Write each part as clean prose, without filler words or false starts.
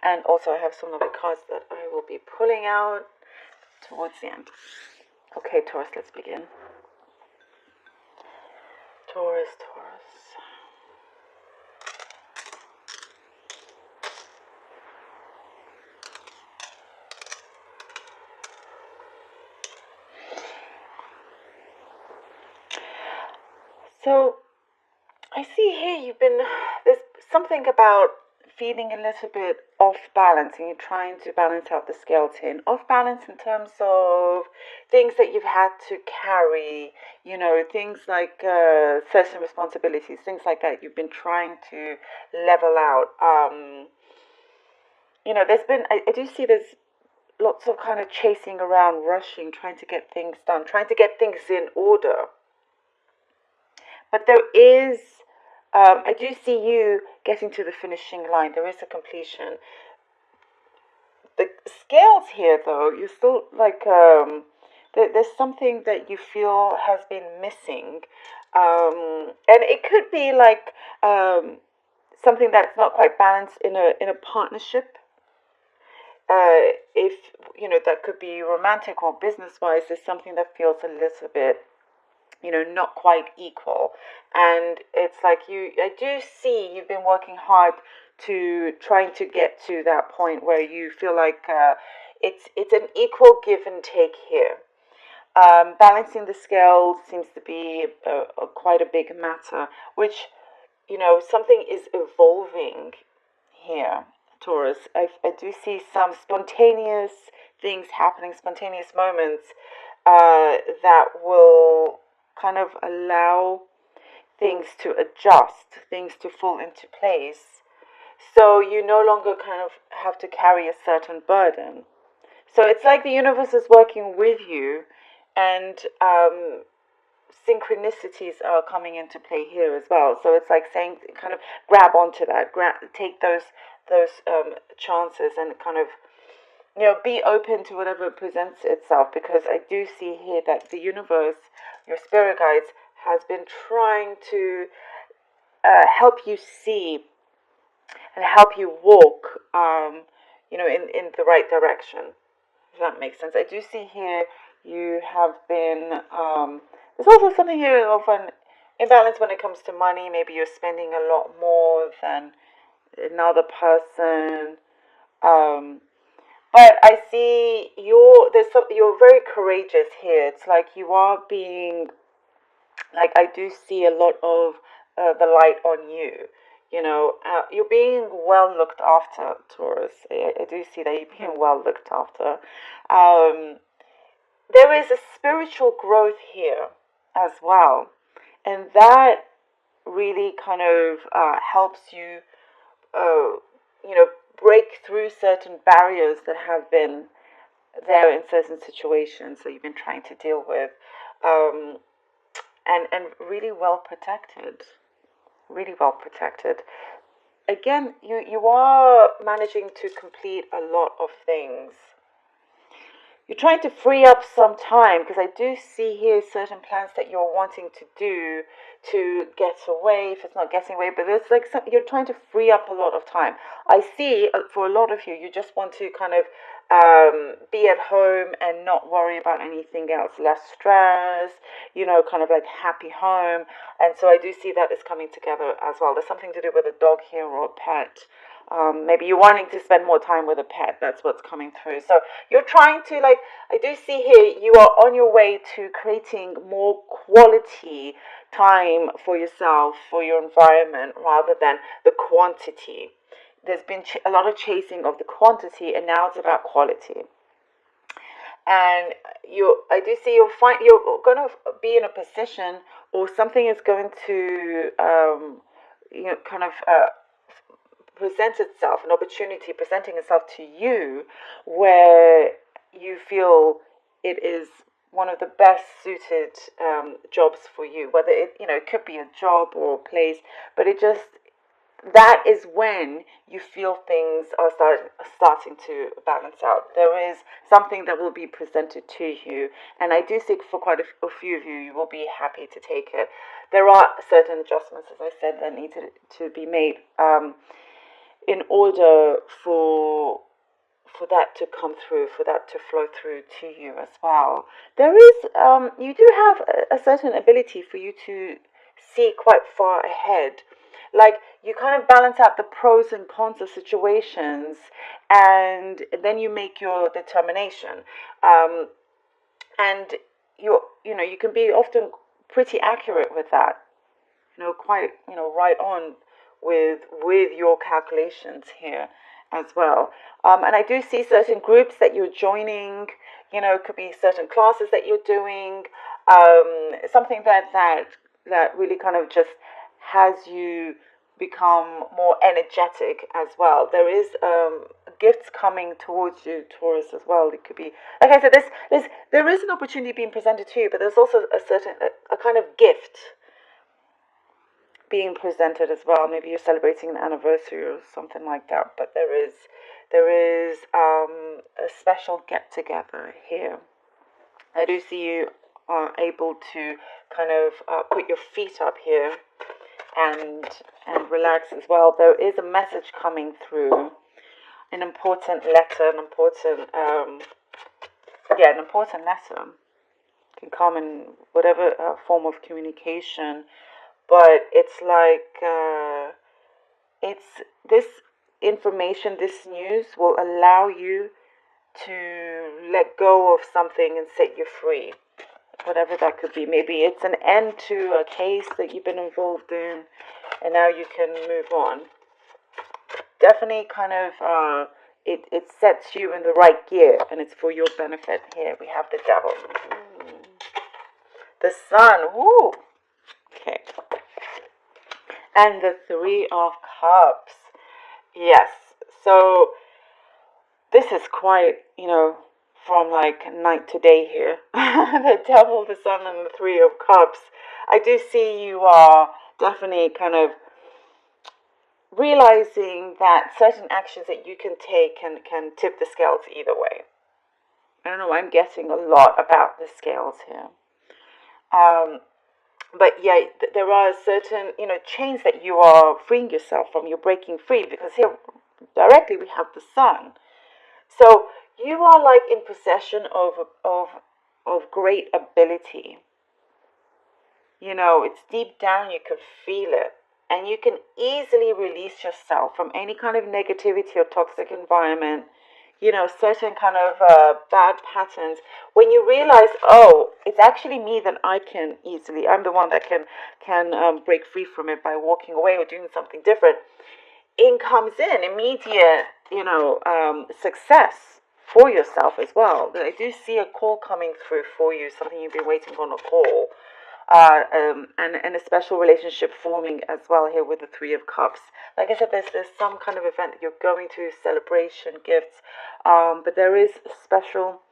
And also I have some other cards that I will be pulling out towards the end. Okay, Taurus, let's begin. Taurus. So I see here there's something about feeling a little bit off balance, and you're trying to balance out the scales here. Off balance in terms of things that you've had to carry, things like certain responsibilities, things like that. You've been trying to level out. I do see there's lots of kind of chasing around, rushing, trying to get things done, trying to get things in order. But there is, I do see you getting to the finishing line. There is a completion. The scales here, though, you're still like, there's something that you feel has been missing. And it could be like something that's not quite balanced in a partnership. If, that could be romantic or business-wise, there's something that feels a little bit not quite equal. And it's like I do see you've been working hard to trying to get to that point where you feel like it's an equal give and take here. Balancing the scales seems to be quite a big matter, which, something is evolving here, Taurus. I do see some spontaneous things happening, spontaneous moments that will kind of allow things to adjust, things to fall into place. So you no longer kind of have to carry a certain burden. So it's like the universe is working with you, and synchronicities are coming into play here as well. So it's like saying, kind of grab onto that, take those chances, and kind of be open to whatever presents itself, because I do see here that the universe, your spirit guides, has been trying to help you see and help you walk, in the right direction, if that makes sense. I do see here you have been, there's also something here of an imbalance when it comes to money. Maybe you're spending a lot more than another person. But I see you're very courageous here. It's like you are being, like, I do see a lot of the light on you. You're being well looked after, Taurus. I do see that you're being well looked after. There is a spiritual growth here as well, and that really kind of helps you, break through certain barriers that have been there in certain situations that you've been trying to deal with, and really well protected. Really well protected. Again, you are managing to complete a lot of things. You're trying to free up some time, because I do see here certain plans that you're wanting to do to get away, if it's not getting away, but there's like you're trying to free up a lot of time. I see for a lot of you just want to kind of be at home and not worry about anything else, less stress, kind of like happy home. And so I do see that is coming together as well. There's something to do with a dog here or a pet. Maybe you're wanting to spend more time with a pet. That's what's coming through. So you're trying to, like, I do see here, you are on your way to creating more quality time for yourself, for your environment, rather than the quantity. There's been a lot of chasing of the quantity, and now it's about quality. And I do see you're going to be in a position, or something is going to, kind of present itself, an opportunity presenting itself to you, where you feel it is one of the best suited jobs for you. Whether it could be a job or a place, but that is when you feel things are starting to balance out. There is something that will be presented to you, and I do think for quite a few of you, you will be happy to take it. There are certain adjustments, as I said, that need to be made. in order for that to come through, for that to flow through to you as well. There is, you do have a certain ability for you to see quite far ahead. Like you kind of balance out the pros and cons of situations, and then you make your determination. Um, and you can be often pretty accurate with that. Quite right on with your calculations here as well. And I do see certain groups that you're joining. It could be certain classes that you're doing. Something that really kind of just has you become more energetic as well. There is gifts coming towards you, Taurus, as well. It could be, like I said, there is an opportunity being presented to you, but there's also a kind of gift being presented as well. Maybe you're celebrating an anniversary or something like that, but there is a special get together here. I do see you are able to kind of put your feet up here and relax as well. There is a message coming through, an important letter, an important letter. It can come in whatever form of communication, but it's like it's this information, this news will allow you to let go of something and set you free, whatever that could be. Maybe it's an end to a case that you've been involved in, and now you can move on. Definitely kind of it sets you in the right gear, and it's for your benefit. Here we have the devil. The sun. Woo. Okay. And the Three of Cups. Yes. So this is quite, from like night to day here. The devil, the sun, and the Three of Cups. I do see you are definitely kind of realizing that certain actions that you can take can tip the scales either way. I don't know, I'm getting a lot about the scales here. But yeah, there are certain, chains that you are freeing yourself from. You're breaking free, because here directly we have the sun. So you are like in possession of great ability. It's deep down, you can feel it. And you can easily release yourself from any kind of negativity or toxic environment, certain kind of bad patterns. When you realize, oh, it's actually me that I'm the one that can break free from it by walking away or doing something different. In comes in immediate, success for yourself as well. I do see a call coming through for you, something you've been waiting on, a call. And a special relationship forming as well here with the Three of Cups. Like I said, there's some kind of event that you're going to, celebration, gifts, but there is special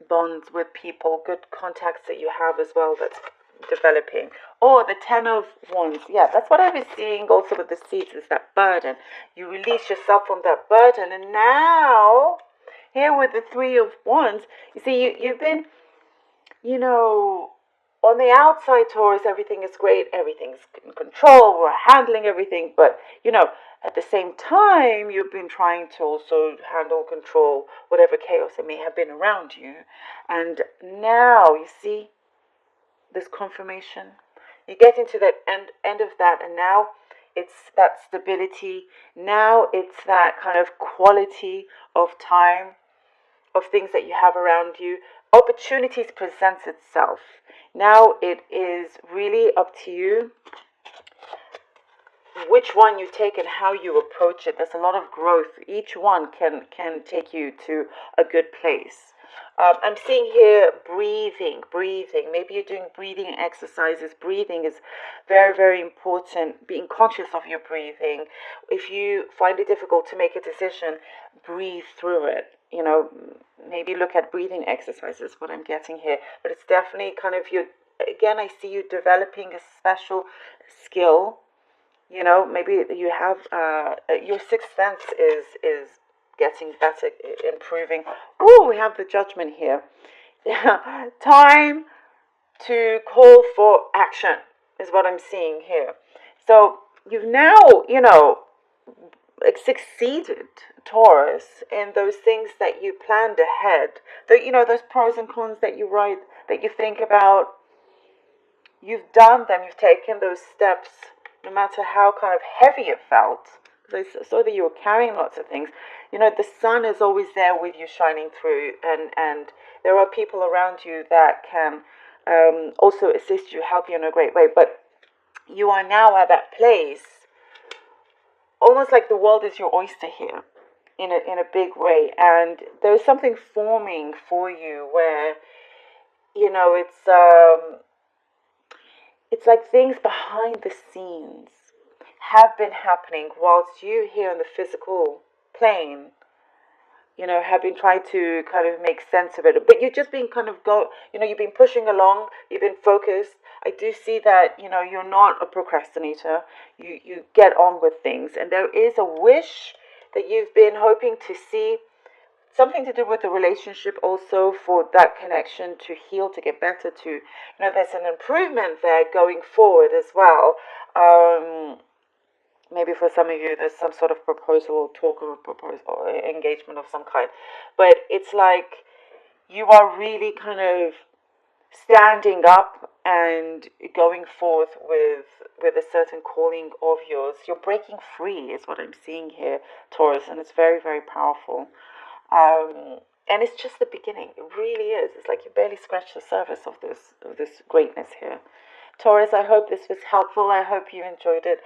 bonds with people, good contacts that you have as well that's developing. Or the Ten of Wands. Yeah, that's what I was seeing also with the seeds, is that burden. You release yourself from that burden, and now here with the Three of Wands, you see, you've been, on the outside, Taurus, everything is great, everything's in control, we're handling everything, but, at the same time, you've been trying to also handle, control whatever chaos that may have been around you. And now, you see, this confirmation, you get into that end of that, and now it's that stability, now it's that kind of quality of time, of things that you have around you. Opportunities presents itself. Now it is really up to you which one you take and how you approach it. There's a lot of growth. Each one can take you to a good place. I'm seeing here breathing. Maybe you're doing breathing exercises. Breathing is very, very important. Being conscious of your breathing. If you find it difficult to make a decision, breathe through it. Maybe look at breathing exercises, what I'm getting here. But it's definitely kind of again, I see you developing a special skill. Maybe you have, your sixth sense is getting better, improving. Oh, we have the Judgment here. Time to call for action is what I'm seeing here. So you've now, succeeded, Taurus, in those things that you planned ahead. Those pros and cons that you write, that you think about, you've done them, you've taken those steps, no matter how kind of heavy it felt. So that you were carrying lots of things. The sun is always there with you, shining through, and there are people around you that can also assist you, help you in a great way. But you are now at that place, almost like the world is your oyster here, in a big way, and there's something forming for you where it's like things behind the scenes have been happening whilst you here in the physical plane, have been trying to kind of make sense of it. But you've just been kind of you've been pushing along, you've been focused. I do see that, you're not a procrastinator. You get on with things. And there is a wish that you've been hoping to see, something to do with the relationship also, for that connection to heal, to get better, there's an improvement there going forward as well. Maybe for some of you, there's some sort of proposal or talk of a proposal or engagement of some kind. But it's like you are really kind of standing up and going forth with a certain calling of yours. You're breaking free is what I'm seeing here, Taurus, and it's very, very powerful. And it's just the beginning. It really is. It's like you barely scratched the surface of this greatness here. Taurus, I hope this was helpful. I hope you enjoyed it.